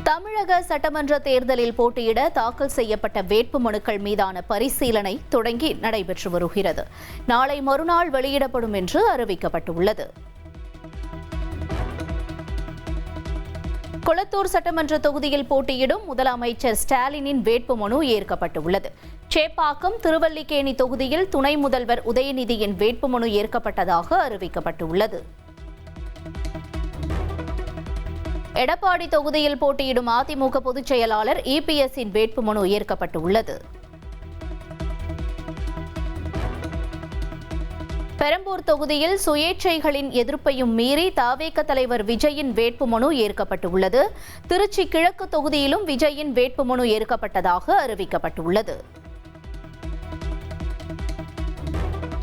தமிழக சட்டமன்ற தேர்தலில் போட்டியிட தாக்கல் செய்யப்பட்ட வேட்புமனுக்கள் மீதான பரிசீலனை தொடங்கி நடைபெற்று வருகிறது. நாளை மறுநாள் வெளியிடப்படும் என்று அறிவிக்கப்பட்டுள்ளது. கொளத்தூர் சட்டமன்ற தொகுதியில் போட்டியிடும் முதலமைச்சர் ஸ்டாலினின் வேட்புமனு ஏற்கப்பட்டுள்ளது. சேப்பாக்கம், திருவல்லிக்கேணி தொகுதியில் துணை முதல்வர் உதயநிதியின் வேட்புமனு ஏற்கப்பட்டதாக அறிவிக்கப்பட்டுள்ளது. எடப்பாடி தொகுதியில் போட்டியிடும் அதிமுக பொதுச் செயலாளர் இபிஎஸ்ஸின் வேட்புமனு ஏற்கப்பட்டுள்ளது. பெரம்பூர் தொகுதியில் சுயேட்சைகளின் எதிர்ப்பையும் மீறி தவேக தலைவர் விஜயின் வேட்புமனு ஏற்கப்பட்டுள்ளது. திருச்சி கிழக்கு தொகுதியிலும் விஜயின் வேட்புமனு ஏற்கப்பட்டதாக அறிவிக்கப்பட்டுள்ளது.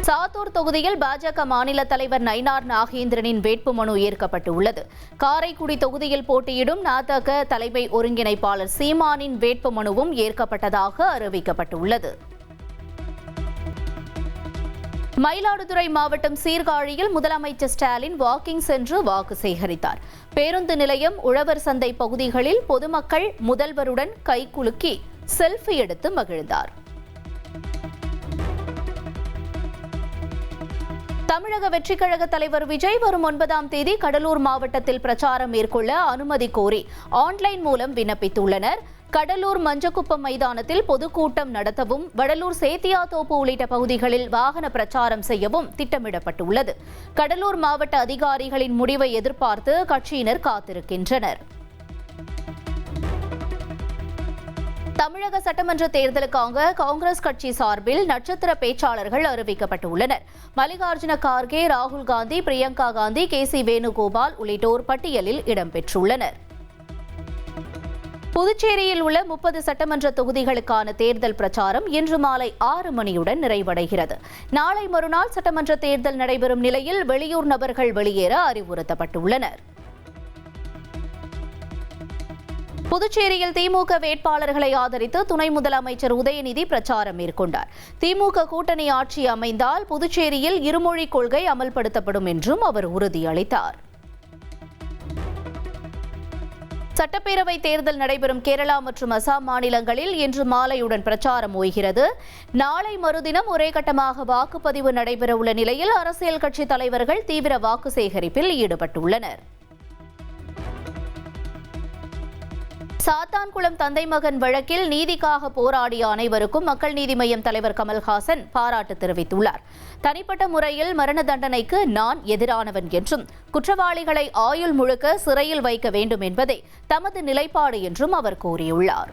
சாத்தூர் தொகுதியில் பாஜக மாநில தலைவர் நயினார் நாகேந்திரனின் வேட்புமனு ஏற்கப்பட்டுள்ளது. காரைக்குடி தொகுதியில் போட்டியிடும் நாதக தலைமை ஒருங்கிணைப்பாளர் சீமானின் வேட்புமனுவும் ஏற்கப்பட்டதாக அறிவிக்கப்பட்டுள்ளது. மயிலாடுதுறை மாவட்டம் சீர்காழியில் முதலமைச்சர் ஸ்டாலின் வாக்கிங் சென்று வாக்கு சேகரித்தார். பேருந்து நிலையம், உழவர் சந்தை பகுதிகளில் பொதுமக்கள் முதல்வருடன் கைகுலுக்கி செல்ஃபி எடுத்து மகிழ்ந்தார். தமிழக வெற்றிக் கழக தலைவர் விஜய் வரும் 9ஆம் தேதி கடலூர் மாவட்டத்தில் பிரச்சாரம் மேற்கொள்ள அனுமதி கோரி ஆன்லைன் மூலம் விண்ணப்பித்துள்ளனர். கடலூர் மஞ்சக்குப்பம் மைதானத்தில் பொதுக்கூட்டம் நடத்தவும், வடலூர் சேத்தியாத்தோப்பு உள்ளிட்ட பகுதிகளில் வாகன பிரச்சாரம் செய்யவும் திட்டமிடப்பட்டுள்ளது. கடலூர் மாவட்ட அதிகாரிகளின் முடிவை எதிர்பார்த்து கட்சியினர் காத்திருக்கின்றனர். தமிழக சட்டமன்ற தேர்தலுக்காக காங்கிரஸ் கட்சி சார்பில் நட்சத்திர பேச்சாளர்கள் அறிவிக்கப்பட்டுள்ளனர். மல்லிகார்ஜுன கார்கே, ராகுல் காந்தி, பிரியங்கா காந்தி, கேசி வேணுகோபால் உள்ளிட்டோர் பட்டியலில் இடம்பெற்றுள்ளனர். புதுச்சேரியில் உள்ள 30 சட்டமன்ற தொகுதிகளுக்கான தேர்தல் பிரச்சாரம் இன்று மாலை 6 மணியுடன் நிறைவடைகிறது. நாளை மறுநாள் சட்டமன்ற தேர்தல் நடைபெறும் நிலையில் வெளியூர் நபர்கள் வெளியேற அறிவுறுத்தப்பட்டுள்ளனர். புதுச்சேரியில் திமுக வேட்பாளர்களை ஆதரித்து துணை முதலமைச்சர் உதயநிதி பிரச்சாரம் மேற்கொண்டார். திமுக கூட்டணி ஆட்சி அமைந்தால் புதுச்சேரியில் இருமொழிக் கொள்கை அமல்படுத்தப்படும் என்றும் அவர் உறுதியளித்தார். சட்டப்பேரவை தேர்தல் நடைபெறும் கேரளா மற்றும் அசாம் மாநிலங்களில் இன்று மாலையுடன் பிரச்சாரம் ஓய்கிறது. நாளை மறுதினம் ஒரே கட்டமாக வாக்குப்பதிவு நடைபெறவுள்ள நிலையில் அரசியல் கட்சித் தலைவர்கள் தீவிர வாக்கு சேகரிப்பில் ஈடுபட்டுள்ளனர். சாத்தான்குளம் தந்தை மகன் வழக்கில் நீதிக்காக போராடிய அனைவருக்கும் மக்கள் நீதி மய்யம் தலைவர் கமல்ஹாசன் பாராட்டு தெரிவித்துள்ளார். தனிப்பட்ட முறையில் மரண தண்டனைக்கு நான் எதிரானவன் என்றும், குற்றவாளிகளை ஆயுள் முழுக்க சிறையில் வைக்க வேண்டும் என்பதே தமது நிலைப்பாடு என்றும் அவர் கூறியுள்ளார்.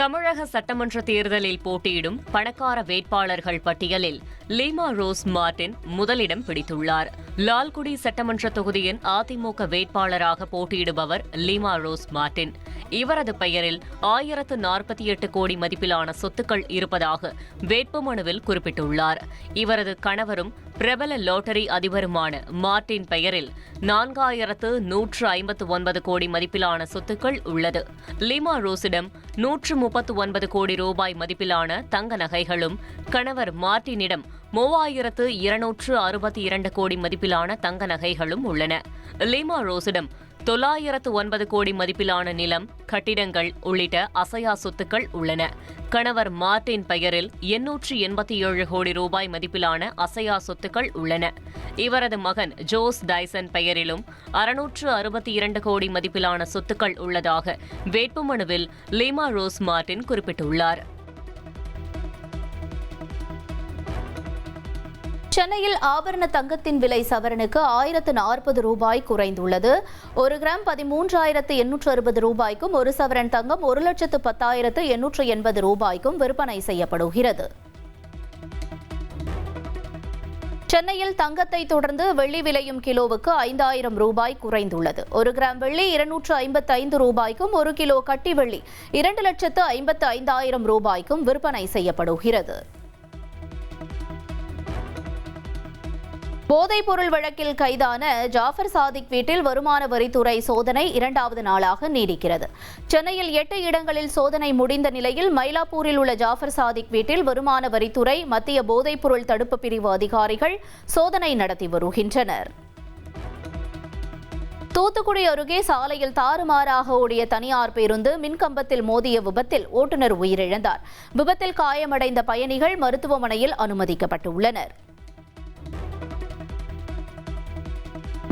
தமிழக சட்டமன்ற தேர்தலில் போட்டியிடும் பணக்கார வேட்பாளர்கள் பட்டியலில் லீமா ரோஸ் மார்டின் முதலிடம் பிடித்துள்ளார். லால்குடி சட்டமன்ற தொகுதியின் அதிமுக வேட்பாளராக போட்டியிடுபவர் லீமா ரோஸ் மார்டின். இவரது பெயரில் 1048 கோடி மதிப்பிலான சொத்துக்கள் இருப்பதாக வேட்புமனுவில் குறிப்பிட்டுள்ளார். இவரது கணவரும் பிரபல லாட்டரி அதிபருமான மார்டின் பெயரில் 4159 கோடி மதிப்பிலான சொத்துக்கள் உள்ளது. லீமா ரோஸிடம் 139 கோடி ரூபாய் மதிப்பிலான தங்க நகைகளும், கணவர் மார்டினிடம் 3262 கோடி மதிப்பிலான தங்க நகைகளும் உள்ளன. லீமா ரோஸிடம் 909 கோடி மதிப்பிலான நிலம், கட்டிடங்கள் உள்ளிட்ட அசையா சொத்துக்கள் உள்ளன. கணவர் மார்டின் பெயரில் 887 கோடி ரூபாய் மதிப்பிலான அசையா சொத்துக்கள் உள்ளன. இவரது மகன் ஜோஸ் டைசன் பெயரிலும் 662 கோடி மதிப்பிலான சொத்துக்கள் உள்ளதாக வேட்புமனுவில் லீமா ரோஸ் மார்டின் குறிப்பிட்டுள்ளார். சென்னையில் ஆபரண தங்கத்தின் விலை சவரனுக்கு 1040 ரூபாய் குறைந்துள்ளது. 1 கிராம் 13,860 ரூபாய்க்கும், 1 சவரன் தங்கம் 1,10,880 ரூபாய்க்கும் விற்பனை செய்யப்படுகிறது. சென்னையில் தங்கத்தை தொடர்ந்து வெள்ளி விலையும் கிலோவுக்கு 5000 ரூபாய் குறைந்துள்ளது. 1 கிராம் வெள்ளி 255 ரூபாய்க்கும், 1 கிலோ கட்டி வெள்ளி 2,55,000 ரூபாய்க்கும் விற்பனை செய்யப்படுகிறது. போதைப்பொருள் வழக்கில் கைதான ஜாஃபர் சாதிக் வீட்டில் வருமான வரித்துறை சோதனை 2வது நாளாக நீடிக்கிறது. சென்னையில் 8 இடங்களில் சோதனை முடிந்த நிலையில் மயிலாப்பூரில் உள்ள ஜாஃபர் சாதிக் வீட்டில் வருமான வரித்துறை, மத்திய போதைப்பொருள் தடுப்பு பிரிவு அதிகாரிகள் சோதனை நடத்தி வருகின்றனர். தூத்துக்குடி அருகே சாலையில் தாறுமாறாக ஓடிய தனியார் பேருந்து மின்கம்பத்தில் மோதிய விபத்தில் ஓட்டுநர் உயிரிழந்தார். விபத்தில் காயமடைந்த பயணிகள் மருத்துவமனையில் அனுமதிக்கப்பட்டுள்ளனர்.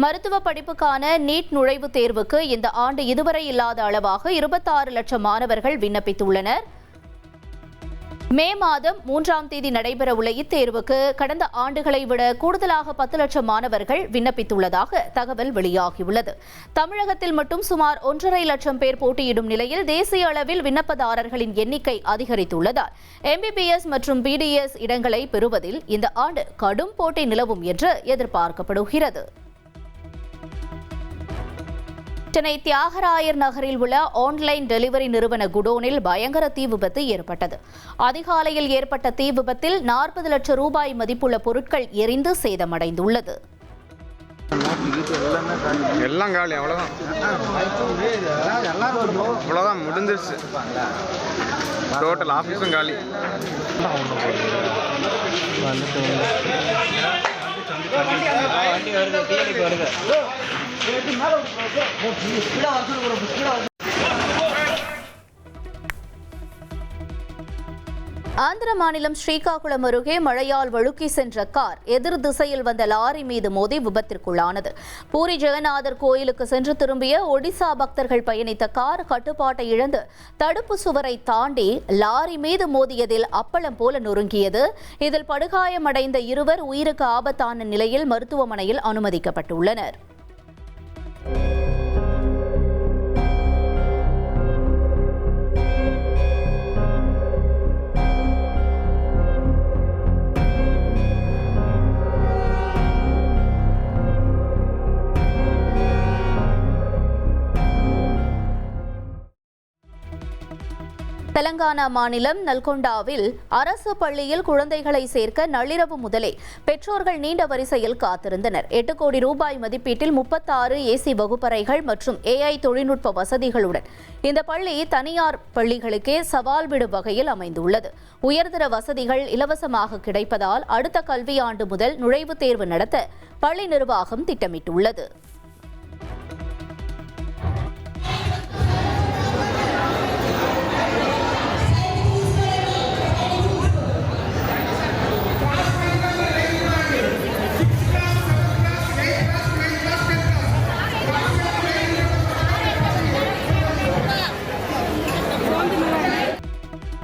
மருத்துவ படிப்புக்கான நீட் நுழைவுத் தேர்வுக்கு இந்த ஆண்டு இதுவரை இல்லாத அளவாக 26 லட்சம் மாணவர்கள் விண்ணப்பித்துள்ளனர். மே மாதம் 3ஆம் தேதி நடைபெறவுள்ள இத்தேர்வுக்கு கடந்த ஆண்டுகளை விட கூடுதலாக 10 லட்சம் மாணவர்கள் விண்ணப்பித்துள்ளதாக தகவல் வெளியாகியுள்ளது. தமிழகத்தில் மட்டும் சுமார் 1.5 லட்சம் பேர் போட்டியிடும் நிலையில் தேசிய அளவில் விண்ணப்பதாரர்களின் எண்ணிக்கை அதிகரித்துள்ளதால் MBBS மற்றும் BDS இடங்களை பெறுவதில் இந்த ஆண்டு கடும் போட்டி நிலவும் என்று எதிர்பார்க்கப்படுகிறது. சென்னை தியாகராயர் நகரில் உள்ள ஆன்லைன் டெலிவரி நிறுவன குடோனில் பயங்கர தீ விபத்து ஏற்பட்டது. அதிகாலையில் ஏற்பட்ட தீ விபத்தில் 40 லட்சம் ரூபாய் மதிப்புள்ள பொருட்கள் எரிந்து சேதமடைந்துள்ளது. எல்லாம் காலி, அவ்வளவுதான் முடிஞ்சிருச்சு. டோட்டல் ஆஃபீஸும் காலி. ஆந்திர மாநிலம் ஸ்ரீகாகுளம் அருகே மழையால் வழுக்கி சென்ற கார் எதிர் திசையில் வந்த லாரி மீது மோதி விபத்திற்குள்ளானது. பூரி ஜெகநாதர் கோயிலுக்கு சென்று திரும்பிய ஒடிசா பக்தர்கள் பயணித்த கார் கட்டுப்பாட்டை இழந்து தடுப்பு சுவரை தாண்டி லாரி மீது மோதியதில் அப்பளம் போல நொறுங்கியது. இதில் படுகாயமடைந்த இருவர் உயிருக்கு ஆபத்தான நிலையில் மருத்துவமனையில் அனுமதிக்கப்பட்டுள்ளனர். தெலங்கானா மாநிலம் நல்கொண்டாவில் அரசு பள்ளியில் குழந்தைகளை சேர்க்க நள்ளிரவு முதலே பெற்றோர்கள் நீண்ட வரிசையில் காத்திருந்தனர். 8 கோடி ரூபாய் மதிப்பீட்டில் 36 AC வகுப்பறைகள் மற்றும் AI தொழில்நுட்ப வசதிகளுடன் இந்த பள்ளி தனியார் பள்ளிகளுக்கே சவால் விடும் வகையில் அமைந்துள்ளது. உயர்தர வசதிகள் இலவசமாக கிடைப்பதால் அடுத்த கல்வியாண்டு முதல் நுழைவுத் தேர்வு நடத்த பள்ளி நிர்வாகம் திட்டமிட்டுள்ளது.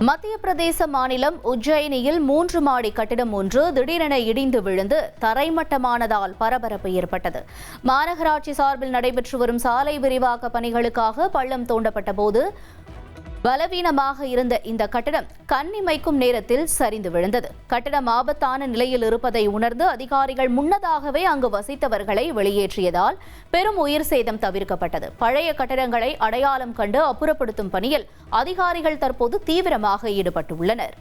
மத்திய பிரதேச மாநிலம் உஜ்ஜயினியில் 3 மாடி கட்டிடம் ஒன்று திடீரென இடிந்து விழுந்து தரைமட்டமானதால் பரபரப்பு ஏற்பட்டது. மாநகராட்சி சார்பில் நடைபெற்று வரும் சாலை விரிவாக்க பணிகளுக்காக பள்ளம் தோண்டப்பட்ட போது பலவீனமாக இருந்த இந்த கட்டடம் கண்ணிமைக்கும் நேரத்தில் சரிந்து விழுந்தது. கட்டடம் ஆபத்தான நிலையில் இருப்பதை உணர்ந்து அதிகாரிகள் முன்னதாகவே அங்கு வசித்தவர்களை வெளியேற்றியதால் பெரும் உயிர் சேதம் தவிர்க்கப்பட்டது. பழைய கட்டடங்களை அடையாளம் கண்டு அப்புறப்படுத்தும் பணியில் அதிகாரிகள் தற்போது தீவிரமாக ஈடுபட்டுள்ளனர்.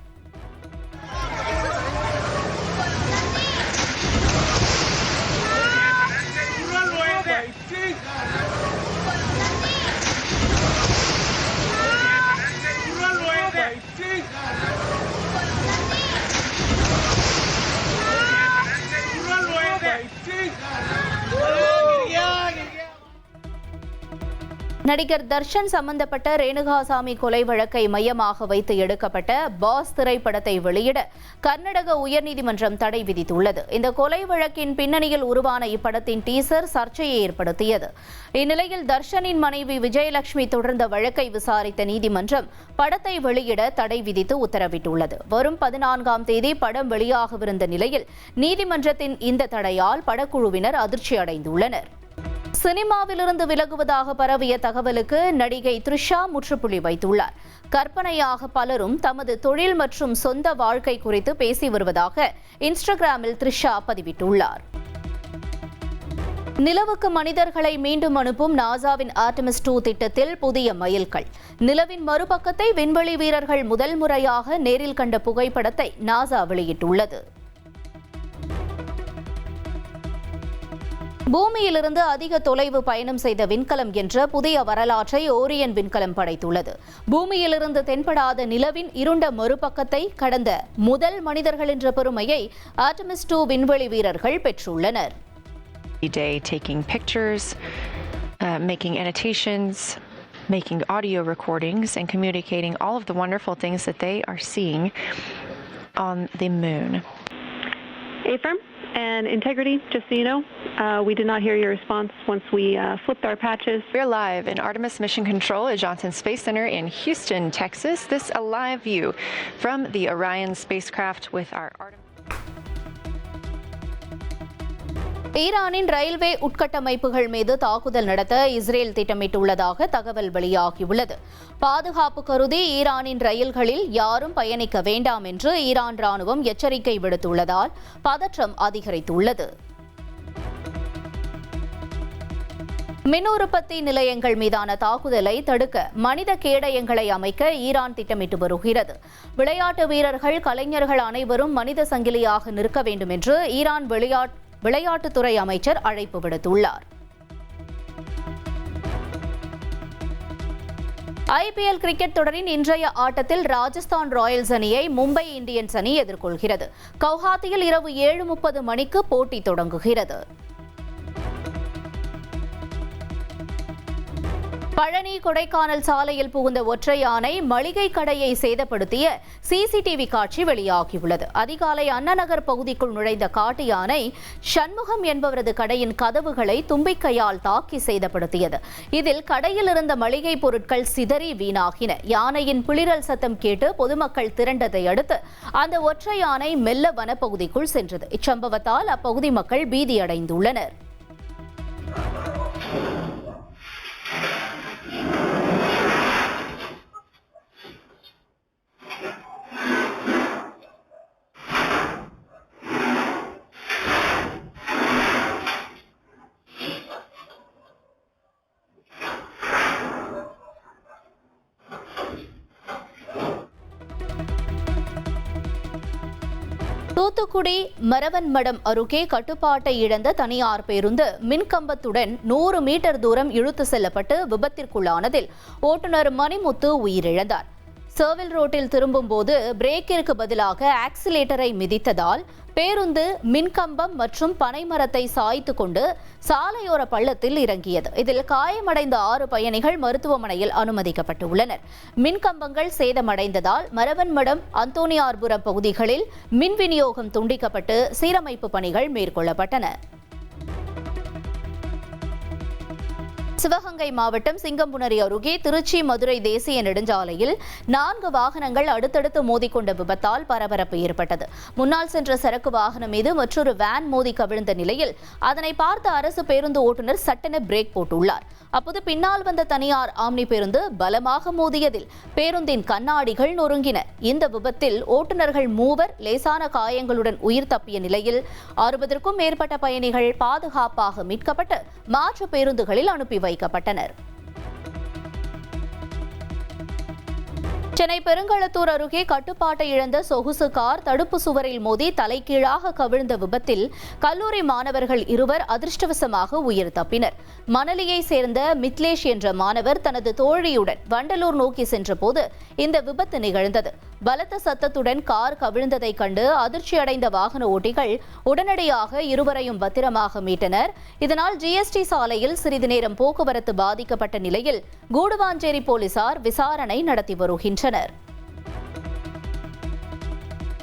நடிகர் தர்ஷன் சம்பந்தப்பட்ட ரேணுகாசாமி கொலை வழக்கை மையமாக வைத்து எடுக்கப்பட்ட பாஸ் திரைப்படத்தை வெளியிட கர்நாடக உயர்நீதிமன்றம் தடை விதித்துள்ளது. இந்த கொலை வழக்கின் பின்னணியில் உருவான இப்படத்தின் டீசர் சர்ச்சையை ஏற்படுத்தியது. இந்நிலையில் தர்ஷனின் மனைவி விஜயலட்சுமி தொடர்ந்த வழக்கை விசாரித்த நீதிமன்றம் படத்தை வெளியிட தடை விதித்து உத்தரவிட்டுள்ளது. வரும் 14ஆம் தேதி படம் வெளியாகவிருந்த நிலையில் நீதிமன்றத்தின் இந்த தடையால் படக்குழுவினர் அதிர்ச்சி அடைந்துள்ளனர். சினிமாவிலிருந்து விலகுவதாக பரவிய தகவலுக்கு நடிகை த்ரிஷா முற்றுப்புள்ளி வைத்துள்ளார். கற்பனையாக பலரும் தமது தொழில் மற்றும் சொந்த வாழ்க்கை குறித்து பேசி வருவதாக இன்ஸ்டாகிராமில் த்ரிஷா பதிவிட்டுள்ளார். நிலவுக்கு மனிதர்களை மீண்டும் அனுப்பும் நாசாவின் ஆர்டெமிஸ் 2 திட்டத்தில் புதிய மைல்கல். நிலவின் மறுபக்கத்தை விண்வெளி வீரர்கள் முதல் முறையாக நேரில் கண்ட புகைப்படத்தை நாசா வெளியிட்டுள்ளது. பூமியிலிருந்து அதிக தொலைவு பயணம் செய்த விண்கலம் என்ற புதிய வரலாற்றை ஓரியன் விண்கலம் படைத்துள்ளது. பூமியிலிருந்து தென்படாத நிலவின் இருண்ட மறுபக்கத்தை கடந்த முதல் மனிதர்கள் என்ற பெருமையை ஆர்டெமிஸ் 2 விண்வெளி வீரர்கள் பெற்றுள்ளனர். Day taking pictures making annotations, making audio recordings, and communicating all of the wonderful things that they are seeing on the moon. Affirm. And integrity, just so you know, we did not hear your response once we flipped our patches. We're live in Artemis Mission Control at Johnson Space Center in Houston, Texas. This a live view from the Orion spacecraft with our Artemis. ஈரானின் railway உட்கட்டமைப்புகள் மீது தாக்குதல் நடத்த Israel திட்டமிட்டுள்ளதாக தகவல் வெளியாகியுள்ளது. பாதுகாப்பு கருதி ஈரானின் ரயில்களில் யாரும் பயணிக்க வேண்டாம் என்று ஈரான் ராணுவம் எச்சரிக்கை விடுத்துள்ளதால் பதற்றம் அதிகரித்துள்ளது. மின் உற்பத்தி நிலையங்கள் மீதான தாக்குதலை தடுக்க மனித கேடயங்களை அமைக்க ஈரான் திட்டமிட்டு வருகிறது. விளையாட்டு வீரர்கள், கலைஞர்கள் அனைவரும் மனித சங்கிலியாக நிற்க வேண்டும் என்று ஈரான் விளையாட்டுத்துறை அமைச்சர் அழைப்பு விடுத்துள்ளார். IPL கிரிக்கெட் தொடரின் இன்றைய ஆட்டத்தில் ராஜஸ்தான் ராயல்ஸ் அணியை மும்பை இந்தியன்ஸ் அணி எதிர்கொள்கிறது. கவுஹாத்தியில் இரவு 7:30 மணிக்கு போட்டி தொடங்குகிறது. பழனி கொடைக்கானல் சாலையில் புகுந்த ஒற்றை யானை மளிகை கடையை சேதப்படுத்திய CCTV காட்சி வெளியாகியுள்ளது. அதிகாலை அண்ணாநகர் பகுதிக்குள் நுழைந்த காட்டு யானை சண்முகம் என்பவரது கடையின் கதவுகளை தும்பிக்கையால் தாக்கி சேதப்படுத்தியது. இதில் கடையில் இருந்த மளிகை பொருட்கள் சிதறி வீணாகின. யானையின் பிளிரல் சத்தம் கேட்டு பொதுமக்கள் திரண்டதை அடுத்து அந்த ஒற்றை யானை மெல்ல வனப்பகுதிக்குள் சென்றது. இச்சம்பவத்தால் அப்பகுதி மக்கள் பீதியடைந்துள்ளனர். தூத்துக்குடி மரவன்மடம் அருகே கட்டுப்பாட்டை இழந்த தனியார் பேருந்து மின்கம்பத்துடன் 100 மீட்டர் தூரம் இழுத்து செல்லப்பட்டு விபத்திற்குள்ளானதில் ஓட்டுநர் மணிமுத்து உயிரிழந்தார். சர்வில் ரோட்டில் திரும்பும் போது பிரேக்கிற்கு பதிலாக ஆக்சிலேட்டரை மிதித்ததால் பேருந்து மின்கம்பம் மற்றும் பனைமரத்தை சாய்த்து கொண்டு சாலையோர பள்ளத்தில் இறங்கியது. இதில் காயமடைந்த 6 பயணிகள் மருத்துவமனையில் அனுமதிக்கப்பட்டுள்ளனர். மின்கம்பங்கள் சேதமடைந்ததால் மரவன்மடம், அந்தோனியார்புரம் பகுதிகளில் மின் விநியோகம் துண்டிக்கப்பட்டு சீரமைப்பு பணிகள் மேற்கொள்ளப்பட்டன. சிவகங்கை மாவட்டம் சிங்கம்புணரி அருகே திருச்சி மதுரை தேசிய நெடுஞ்சாலையில் 4 வாகனங்கள் அடுத்தடுத்து மோதிக்கொண்ட விபத்தால் பரபரப்பு ஏற்பட்டது. முன்னால் சென்ற சரக்கு வாகனம் மீது மற்றொரு வேன் மோதி கவிழ்ந்த நிலையில் அதனை பார்த்த அரசு பேருந்து ஓட்டுநர் சட்டென பிரேக் போட்டுள்ளார். அப்போது பின்னால் வந்த தனியார் ஆம்னி பேருந்து பலமாக மோதியதில் பேருந்தின் கண்ணாடிகள் நொறுங்கின. இந்த விபத்தில் ஓட்டுநர்கள் 3 லேசான காயங்களுடன் உயிர் தப்பிய நிலையில் 60க்கும் மேற்பட்ட பயணிகள் பாதுகாப்பாக மீட்கப்பட்டு மாற்று பேருந்துகளில் அனுப்பி வைக்கப்பட்டனர். சென்னை பெருங்களத்தூர் அருகே கட்டுப்பாட்டை இழந்த சொகுசு கார் தடுப்பு சுவரில் மோதி தலைகீழாக கவிழ்ந்த விபத்தில் கல்லூரி மாணவர்கள் 2 அதிர்ஷ்டவசமாக உயிர் தப்பினர். மணலியை சேர்ந்த மித்லேஷ் என்ற மாணவர் தனது தோழியுடன் வண்டலூர் நோக்கி சென்றபோது இந்த விபத்து நிகழ்ந்தது. பலத்த சத்தத்துடன் கார் கவிழ்ந்ததை கண்டு அதிர்ச்சியடைந்த வாகன ஓட்டிகள் உடனடியாக 2 பத்திரமாக மீட்டனர். இதனால் GST சாலையில் சிறிது நேரம் போக்குவரத்து பாதிக்கப்பட்ட நிலையில் கூடுவாஞ்சேரி போலீசார் விசாரணை நடத்தி வருகின்றனர்.